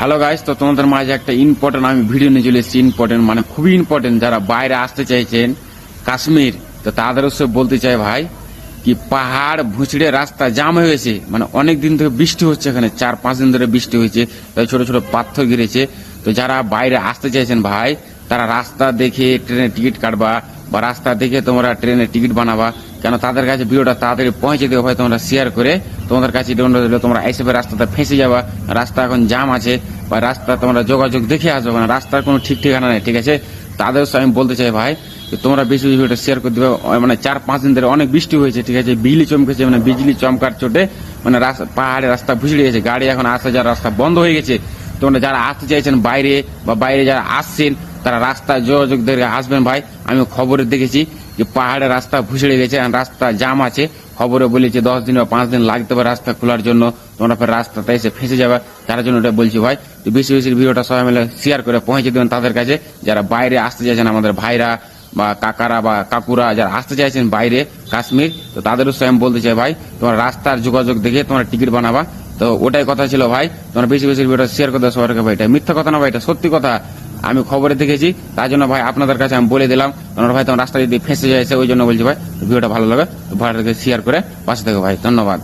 Hello guys, তো তোমাদের মাঝে একটা ইম্পর্টেন্ট আমি ভিডিও নিয়ে চলে এসেছি। ইম্পর্টেন্ট মানে খুবই ইম্পর্টেন্ট, যারা বাইরে আসতে চাইছেন কাশ্মীর, তো তাদের উৎসব বলতে চাই ভাই কি পাহাড় ভুঁচড়ে রাস্তা জাম হয়ে গেছে। মানে অনেক দিন থেকে বৃষ্টি হচ্ছে, এখানে 4-5 দিন ধরে বৃষ্টি হয়েছে, তাই ছোট ছোট পাথর গিরেছে। তো যারা বাইরে আসতে চাইছেন ভাই, তারা রাস্তা দেখে ট্রেনের টিকিট কাটবা বা রাস্তা দেখে তোমরা ট্রেনের টিকিট বানাবা, কেন তাদের কাছে ভিডিওটা তাড়াতাড়ি পৌঁছে দেবো ভাই। তোমরা শেয়ার করে তোমাদের কাছে তোমরা এসে রাস্তাতে ফেঁসে যাবা, রাস্তা এখন জাম আছে বা রাস্তা তোমরা যোগাযোগ দেখে আসবে না, রাস্তার কোনো ঠিক ঠিকানা নেই, ঠিক আছে। তাদের আমি বলতে চাই ভাই, তোমরা বেশি বেশি ভিডিওটা শেয়ার করে দিবে। মানে 4-5 দিন ধরে অনেক বৃষ্টি হয়েছে, ঠিক আছে, বিজলি চমকেছে, মানে বিজলি চমকার চোটে মানে পাহাড়ের রাস্তা ভুসড়ে গেছে, গাড়ি এখন আসা যাওয়ার রাস্তা বন্ধ হয়ে গেছে। তোমরা যারা আসতে চাইছেন বাইরে বা বাইরে যারা আসছেন, তারা রাস্তা যোগাযোগ দেখে আসবেন ভাই। আমি খবরে দেখেছি যে পাহাড়ের রাস্তা ভুসড়ে গেছে, রাস্তা জাম আছে। খবরে বলেছে 10 দিন বা 5 দিন লাগতে পারে রাস্তা খোলার জন্য, তোমরা ফের রাস্তাতে এসে ফেঁসে যাবে। তার জন্য এটা বলছি ভাই, তো বেশি বেশি ভিডিওটা সবাই মিলে শেয়ার করে পৌঁছে দেবেন তাদের কাছে, যারা বাইরে আসতে চাইছেন, আমাদের ভাইরা বা কাকারা বা কাকুরা যারা আসতে চাইছেন বাইরে কাশ্মীর, তো তাদেরও আমি বলতে চাই ভাই, তোমার রাস্তার যোগাযোগ দেখে তোমরা টিকিট বানাবা। তো ওটাই কথা ছিল ভাই, তোমরা বেশি বেশি ভিডিও শেয়ার করে দাও সবাইকে ভাই। এটা মিথ্যা কথা না ভাই, এটা সত্যি কথা, আমি খবরে দেখেছি, তার জন্য ভাই আপনাদের কাছে আমি বলে দিলাম। তোমরা ভাই তোমার রাস্তা যদি ফেঁসে যাচ্ছে, ওই জন্য বলছি ভাই, ভিডিওটা ভালো লাগে ভালো শেয়ার করে পাশে থাকো ভাই। ধন্যবাদ।